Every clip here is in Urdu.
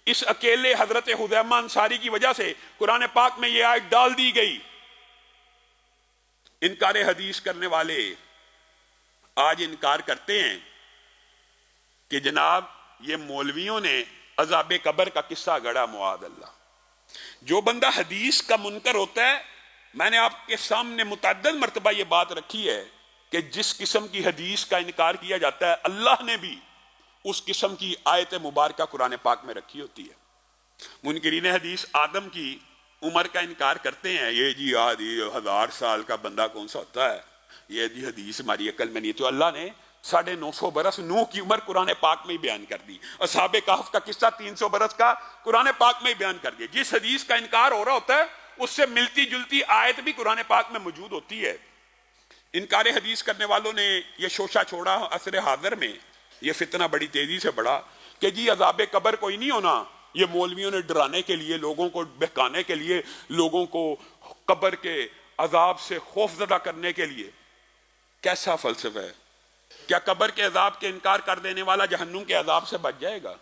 اس اکیلے حضرت حذیمہ انصاری کی وجہ سے قرآن پاک میں یہ آیت ڈال دی گئی۔ انکار حدیث کرنے والے آج انکار کرتے ہیں کہ جناب یہ مولویوں نے عذاب قبر کا قصہ گڑھا، معاذ اللہ۔ جو بندہ حدیث کا منکر ہوتا ہے، میں نے آپ کے سامنے متعدد مرتبہ یہ بات رکھی ہے کہ جس قسم کی حدیث کا انکار کیا جاتا ہے، اللہ نے بھی اس قسم کی آیت مبارکہ قرآن پاک میں رکھی ہوتی ہے۔ منکرین حدیث آدم کی عمر کا انکار کرتے ہیں، یہ جی 1000 سال کا بندہ کون سا ہوتا ہے، یہ جی حدیث ہماری عقل میں نہیں۔ تو اللہ نے 950 برس نوح کی عمر قرآن پاک میں ہی بیان کر دی، اصحاب کہف کا قصہ 300 برس کا قرآن پاک میں ہی بیان کر دیا۔ جس حدیث کا انکار ہو رہا ہوتا ہے اس سے ملتی جلتی آیت بھی قرآن پاک میں موجود ہوتی ہے۔ انکار حدیث کرنے والوں نے یہ شوشہ چھوڑا عصر حاضر میں، یہ فتنہ بڑی تیزی سے بڑھا کہ جی عذاب قبر کوئی نہیں ہونا، یہ مولویوں نے ڈرانے کے لیے، لوگوں کو بہکانے کے لیے، لوگوں کو قبر کے عذاب سے خوف زدہ کرنے کے لیے۔ کیسا فلسفہ ہے؟ کیا قبر کے عذاب کے انکار کر دینے والا جہنم کے عذاب سے بچ جائے گا؟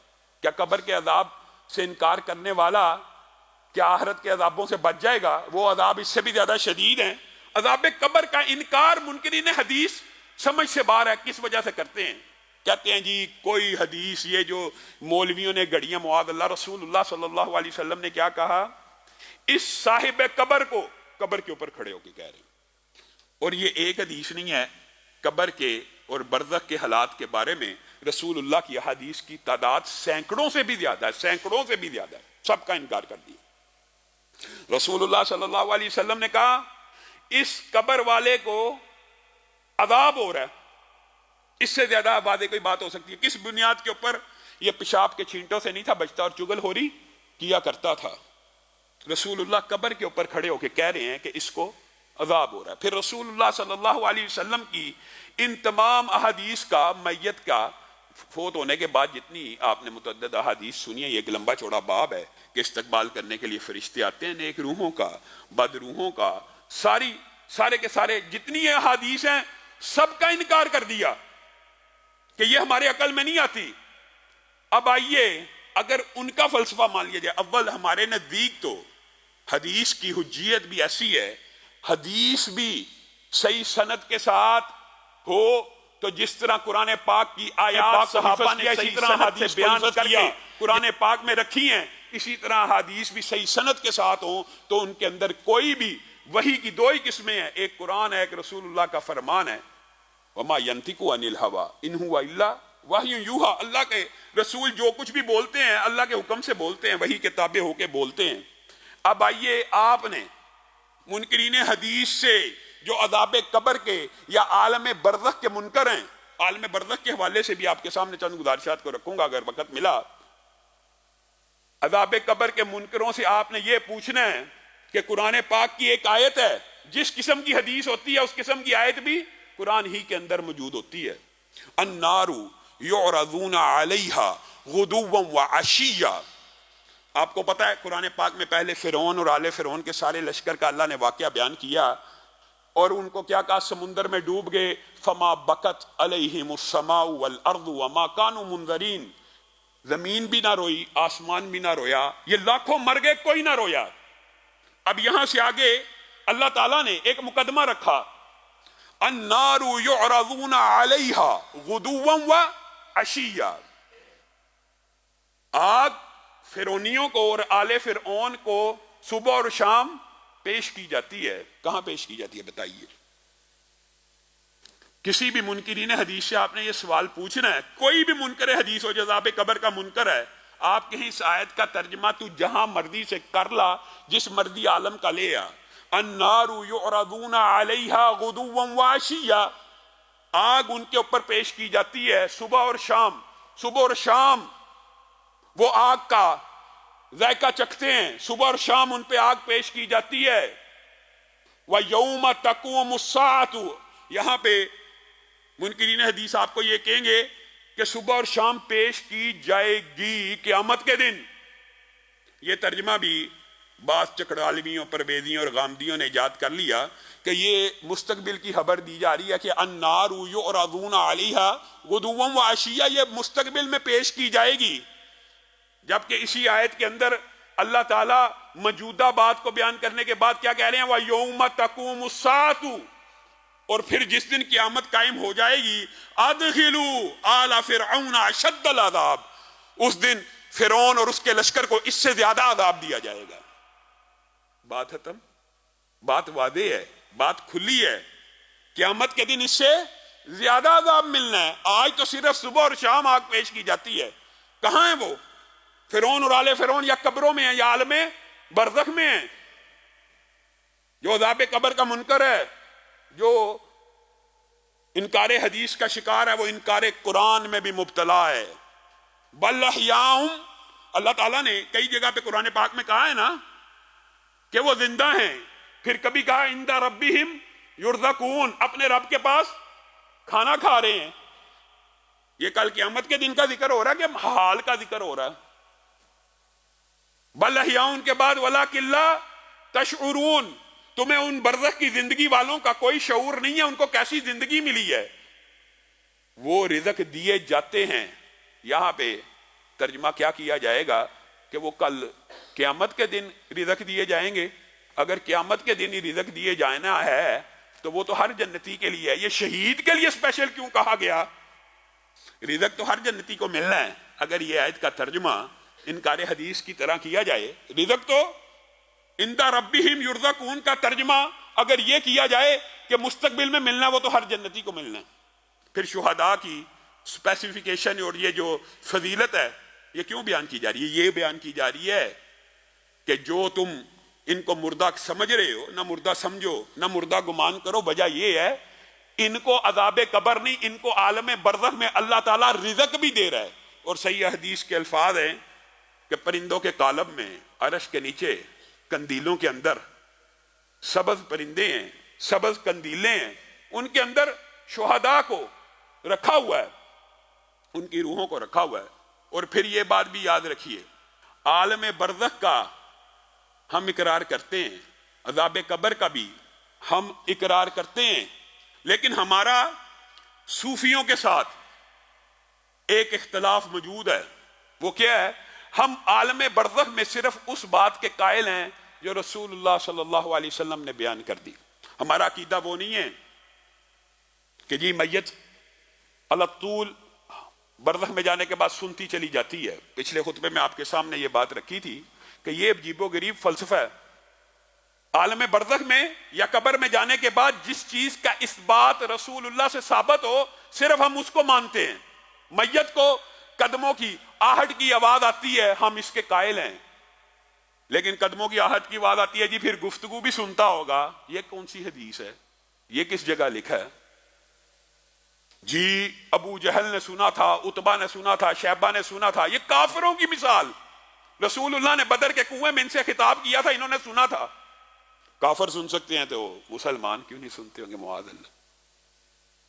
کیا قبر کے عذاب سے انکار کرنے والا کیا آخرت کے عذابوں سے بچ جائے گا؟ وہ عذاب اس سے بھی زیادہ شدید ہیں۔ عذاب قبر کا انکار منکرین حدیث سمجھ سے باہر ہے۔ کس وجہ سے کرتے ہیں؟ کہتے ہیں جی کوئی حدیث یہ جو مولویوں نے گڑیاں، معاذ اللہ، رسول اللہ صلی اللہ علیہ وسلم نے کیا کہا؟ اس صاحب قبر کو قبر کے اوپر کھڑے ہو کے کہہ رہے ہیں۔ اور یہ ایک حدیث نہیں ہے، قبر کے اور برزخ کے حالات کے بارے میں رسول اللہ کی احادیث کی تعداد سینکڑوں سے بھی زیادہ ہے، سینکڑوں سے بھی زیادہ ہے۔ سب کا انکار کر دیا۔ رسول اللہ صلی اللہ علیہ وسلم نے کہا اس قبر والے کو عذاب ہو رہا ہے، اس سے زیادہ واضح کوئی بات ہو سکتی ہے؟ کس بنیاد کے اوپر؟ یہ پیشاب کے چھینٹوں سے نہیں تھا بچتا اور چگل خوری کیا کرتا تھا۔ رسول اللہ قبر کے اوپر کھڑے ہو کے کہہ رہے ہیں کہ اس کو عذاب ہو رہا ہے۔ پھر رسول اللہ صلی اللہ علیہ وسلم کی ان تمام احادیث کا، میت کا فوت ہونے کے بعد جتنی آپ نے متعدد احادیث سنی ہے، یہ ایک لمبا چوڑا باب ہے کہ استقبال کرنے کے لیے فرشتے آتے ہیں، نیک روحوں کا، بد روحوں کا، سارے کے سارے جتنی احادیث ہیں سب کا انکار کر دیا کہ یہ ہمارے عقل میں نہیں آتی۔ اب آئیے اگر ان کا فلسفہ مان لیا جائے، اول ہمارے نزدیک تو حدیث کی حجیت بھی ایسی ہے، حدیث بھی صحیح سند کے ساتھ ہو تو جس طرح قرآن پاک کی آیات صحابہ نے اسی طرح حدیث بیان کر کے قرآن پاک میں رکھی ہیں، اسی طرح حدیث بھی صحیح سند کے ساتھ ہوں تو ان کے اندر کوئی بھی وحی کی دو ہی قسمیں ہیں، ایک قرآن ہے، ایک رسول اللہ کا فرمان ہے۔ وما ينطق عن الهوى ان هو الا وحی یوحی، اللہ کے رسول جو کچھ بھی بولتے ہیں اللہ کے حکم سے بولتے ہیں، وحی کے تابع ہو کے بولتے ہیں۔ اب آئیے آپ نے منکرین حدیث سے جو عذاب قبر کے یا عالم برزخ کے منکر ہیں، عالم برزخ کے حوالے سے بھی آپ کے سامنے چند گزارشات کو رکھوں گا اگر وقت ملا۔ عذاب قبر کے منکروں سے آپ نے یہ پوچھنا ہے کہ قرآن پاک کی ایک آیت ہے، جس قسم کی حدیث ہوتی ہے اس قسم کی آیت بھی قرآن ہی کے اندر موجود ہوتی ہے۔ النار یعرضون علیہا غدوا وعشیا۔ آپ کو پتا ہے قرآن پاک میں پہلے فرعون اور آل فرعون کے سارے لشکر کا اللہ نے واقعہ بیان کیا اور ان کو کیا کہا؟ سمندر میں ڈوب گئے۔ فما بکت علیہم السماء والارض وما كانوا منذرین۔ زمین بھی نہ روئی، آسمان بھی نہ رویا، یہ لاکھوں مر گئے، کوئی نہ رویا۔ اب یہاں سے آگے اللہ تعالیٰ نے ایک مقدمہ رکھا، النار یعرضون علیہا غدوا وعشیا۔ آگ فرعونیوں کو اور آل فرعون کو صبح اور شام پیش کی جاتی ہے۔ کہاں پیش کی جاتی ہے بتائیے؟ کسی بھی منکرین حدیث سے آپ نے یہ سوال پوچھنا ہے، کوئی بھی منکر حدیث ہو جو عذاب قبر کا منکر ہے، آپ کہیں اس آیت کا ترجمہ تو جہاں مرضی سے کر لا، جس مرضی عالم کا لے آ۔ النار یعرضون علیہا غدوا وعشیا، آگ ان کے اوپر پیش کی جاتی ہے صبح اور شام۔ صبح اور شام وہ آگ کا ذائقہ چکھتے ہیں، صبح اور شام ان پہ آگ پیش کی جاتی ہے۔ وَيَوْمَ تَقُومُ السَّاعَةُ، یہاں پہ منکرین حدیث آپ کو یہ کہیں گے کہ صبح اور شام پیش کی جائے گی قیامت کے دن۔ یہ ترجمہ بھی بعض چکڑالویوں، پرویزیوں اور غامدیوں نے ایجاد کر لیا کہ یہ مستقبل کی خبر دی جا رہی ہے کہ النار یعرضون علیہا غدوا وعشیا، یہ مستقبل میں پیش کی جائے گی۔ جبکہ اسی آیت کے اندر اللہ تعالیٰ موجودہ بات کو بیان کرنے کے بعد کیا کہہ رہے ہیں وَيَوْمَ تَقُومُ السَّاعَةُ، اور پھر جس دن قیامت قائم ہو جائے گی ادخلوا آل فرعون اشد العذاب، اس دن فرعون اور اس کے لشکر کو اس سے زیادہ عذاب دیا جائے گا۔ بات ختم، بات واضح ہے، بات کھلی ہے، قیامت کے دن اس سے زیادہ عذاب ملنا ہے۔ آج تو صرف صبح اور شام آگ پیش کی جاتی ہے، کہاں ہیں وہ؟ فرعون اور آل فرعون یا قبروں میں ہیں یا عالم برزخ میں ہیں۔ جو عذاب قبر کا منکر ہے، جو انکار حدیث کا شکار ہے، وہ انکار قرآن میں بھی مبتلا ہے۔ بل احیاء، اللہ تعالیٰ نے کئی جگہ پہ قرآن پاک میں کہا ہے نا کہ وہ زندہ ہیں، پھر کبھی کہا عند ربہم یرزقون، اپنے رب کے پاس کھانا کھا رہے ہیں۔ یہ کل قیامت کے دن کا ذکر ہو رہا ہے کہ حال کا ذکر ہو رہا ہے؟ بل احیاء کے بعد ولکن لا تشعرون، تمہیں ان برزخ کی زندگی والوں کا کوئی شعور نہیں ہے، ان کو کیسی زندگی ملی ہے۔ وہ رزق دیے جاتے ہیں، یہاں پہ ترجمہ کیا کیا جائے گا کہ وہ کل قیامت کے دن رزق دیے جائیں گے۔ اگر قیامت کے دن ہی رزق دیے جانا ہے تو وہ تو ہر جنتی کے لیے ہے، یہ شہید کے لیے اسپیشل کیوں کہا گیا؟ رزق تو ہر جنتی کو ملنا ہے۔ اگر یہ آیت کا ترجمہ انکار حدیث کی طرح کیا جائے، رزق تو عند ربہم یرزقون کا ترجمہ اگر یہ کیا جائے کہ مستقبل میں ملنا، وہ تو ہر جنتی کو ملنا ہے۔ پھر شہداء کی اسپیسیفیکیشن اور یہ جو فضیلت ہے یہ کیوں بیان کی جا رہی ہے؟ یہ بیان کی جا رہی ہے کہ جو تم ان کو مردہ سمجھ رہے ہو، نہ مردہ سمجھو نہ مردہ گمان کرو، وجہ یہ ہے ان کو عذاب قبر نہیں، ان کو عالم برزخ میں اللہ تعالیٰ رزق بھی دے رہا ہے۔ اور صحیح حدیث کے الفاظ ہیں کہ پرندوں کے قالب میں عرش کے نیچے قندیلوں کے اندر سبز پرندے ہیں، سبز قندیلیں ہیں، ان کے اندر شہداء کو رکھا ہوا ہے، ان کی روحوں کو رکھا ہوا ہے۔ اور پھر یہ بات بھی یاد رکھیے، عالم برزخ کا ہم اقرار کرتے ہیں، عذاب قبر کا بھی ہم اقرار کرتے ہیں، لیکن ہمارا صوفیوں کے ساتھ ایک اختلاف موجود ہے۔ وہ کیا ہے؟ ہم عالم برزخ میں صرف اس بات کے قائل ہیں جو رسول اللہ صلی اللہ علیہ وسلم نے بیان کر دی۔ ہمارا عقیدہ وہ نہیں ہے کہ جی میت علطول برزخ میں جانے کے بعد سنتی چلی جاتی ہے۔ پچھلے خطبے میں آپ کے سامنے یہ بات رکھی تھی کہ یہ عجیب و غریب فلسفہ ہے۔ عالم برزخ میں یا قبر میں جانے کے بعد جس چیز کا اس بات رسول اللہ سے ثابت ہو صرف ہم اس کو مانتے ہیں۔ میت کو قدموں کی آہٹ کی آواز آتی ہے، ہم اس کے قائل ہیں، لیکن قدموں کی آہٹ کی آواز آتی ہے جی پھر گفتگو بھی سنتا ہوگا، یہ کون سی حدیث ہے؟ یہ کس جگہ لکھا ہے؟ جی ابو جہل نے سنا تھا، عتبہ نے سنا تھا، شیبہ نے سنا تھا، یہ کافروں کی مثال۔ رسول اللہ نے بدر کے کنویں میں ان سے خطاب کیا تھا، انہوں نے سنا تھا۔ کافر سن سکتے ہیں تو مسلمان کیوں نہیں سنتے ہوں گے؟ معاذ اللہ۔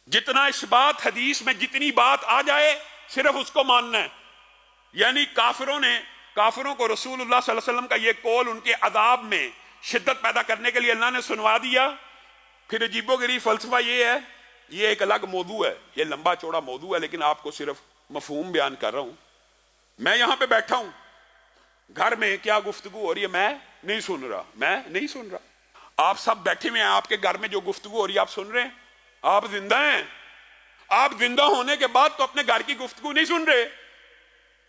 جتنا اس بات حدیث میں جتنی بات آ جائے صرف اس کو ماننا ہے۔ یعنی کافروں کو رسول اللہ صلی اللہ علیہ وسلم کا یہ قول ان کے عذاب میں شدت پیدا کرنے کے لیے اللہ نے سنوا دیا۔ پھر عجیب و غریب فلسفہ یہ ہے، یہ ایک الگ موضوع ہے، یہ لمبا چوڑا موضوع ہے، لیکن آپ کو صرف مفہوم بیان کر رہا ہوں۔ میں یہاں پہ بیٹھا ہوں، گھر میں کیا گفتگو ہو رہی ہے میں نہیں سن رہا۔ آپ سب بیٹھے ہوئے ہیں، آپ کے گھر میں جو گفتگو ہو رہی ہے آپ سن رہے ہیں؟ آپ زندہ ہیں۔ آپ زندہ ہونے کے بعد تو اپنے گھر کی گفتگو نہیں سن رہے،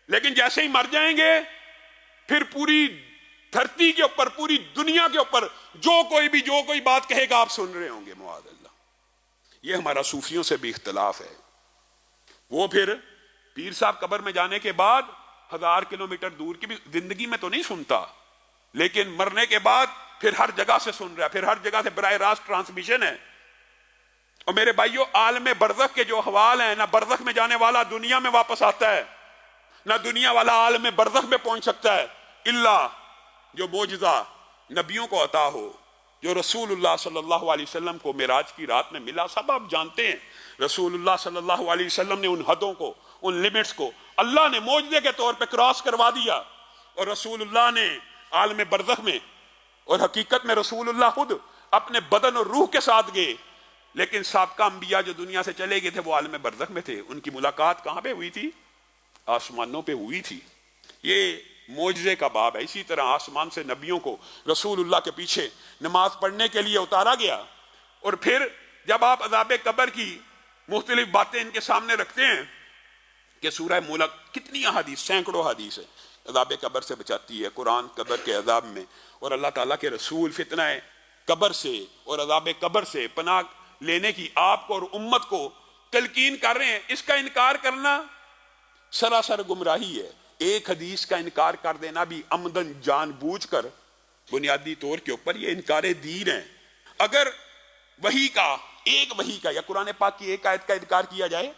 لیکن جیسے ہی مر جائیں گے پھر پوری دھرتی کے اوپر، پوری دنیا کے اوپر جو کوئی بات کہے گا آپ سن رہے ہوں گے۔ معاذ اللہ۔ یہ ہمارا صوفیوں سے بھی اختلاف ہے۔ وہ پھر پیر صاحب قبر میں جانے کے بعد 1000 کلومیٹر دور کی بھی زندگی میں تو نہیں سنتا، لیکن مرنے کے بعد پھر ہر جگہ سے سن رہا ہے، پھر ہر جگہ سے براہ راست ٹرانسمیشن ہے۔ اور میرے بھائیو، عالم برزخ کے جو احوال ہیں، نہ برزخ میں جانے والا دنیا میں واپس آتا ہے، نہ دنیا والا عالم برزخ میں پہنچ سکتا ہے، الا جو معجزہ نبیوں کو عطا ہو، جو رسول اللہ صلی اللہ علیہ وسلم کو معراج کی رات میں ملا۔ سب آپ جانتے ہیں رسول اللہ صلی اللہ علیہ وسلم نے ان حدوں کو، ان لیمٹس کو اللہ نے معجزے کے طور پہ کراس کروا دیا، اور رسول اللہ نے عالم برزخ میں، اور حقیقت میں رسول اللہ خود اپنے بدن اور روح کے ساتھ گئے، لیکن سابقہ انبیاء جو دنیا سے چلے گئے تھے وہ عالم برزخ میں تھے۔ ان کی ملاقات کہاں پہ ہوئی تھی؟ آسمانوں پہ ہوئی تھی۔ یہ معجزے کا باب ہے. اسی طرح آسمان سے نبیوں کو رسول اللہ کے پیچھے نماز پڑھنے کے لیے اتارا گیا، اور پھر جب آپ عذاب قبر کی مختلف باتیں ان کے سامنے رکھتے ہیں کہ سورہ ملک کتنی احادیث، سینکڑوں حدیث ہے عذاب قبر سے بچاتی ہے، قرآن قبر کے عذاب میں، اور اللہ تعالیٰ کے رسول فتنہ قبر سے اور عذاب قبر سے پناہ لینے کی آپ کو اور امت کو تلقین کر رہے ہیں. اس کا انکار کرنا سراسر گمراہی ہے. ایک حدیث کا انکار کر دینا بھی عمدن جان بوجھ کر بنیادی طور کے اوپر یہ انکار دین ہے. اگر ایک وحی کا یا قرآن پاک کی ایک آیت کا انکار کیا جائے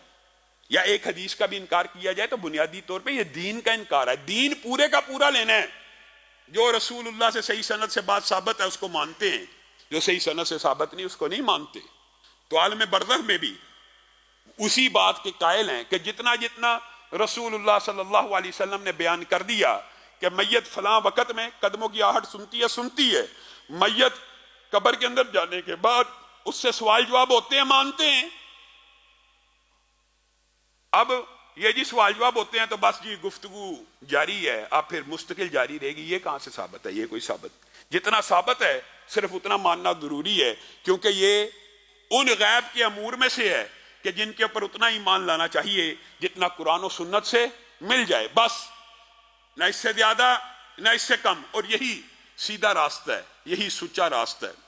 یا ایک حدیث کا بھی انکار کیا جائے تو بنیادی طور پہ یہ دین کا انکار ہے. دین پورے کا پورا لینا ہے. جو رسول اللہ سے صحیح سند سے بات ثابت ہے اس کو مانتے ہیں، جو صحیح سند سے ثابت نہیں اس کو نہیں مانتے. تو عالم برزخ میں بھی اسی بات کے قائل ہیں کہ جتنا جتنا رسول اللہ صلی اللہ علیہ وسلم نے بیان کر دیا کہ میت فلاں وقت میں قدموں کی آہٹ سنتی ہے، میت قبر کے اندر جانے کے بعد اس سے سوال جواب ہوتے ہیں، مانتے ہیں. اب یہ جی سوال جواب ہوتے ہیں تو بس جی گفتگو جاری ہے، اب پھر مستقل جاری رہے گی. یہ کہاں سے ثابت ہے؟ یہ کوئی ثابت، جتنا ثابت ہے صرف اتنا ماننا ضروری ہے، کیونکہ یہ ان غیب کے امور میں سے ہے کہ جن کے اوپر اتنا ایمان لانا چاہیے جتنا قرآن و سنت سے مل جائے، بس نہ اس سے زیادہ نہ اس سے کم. اور یہی سیدھا راستہ ہے، یہی سچا راستہ ہے.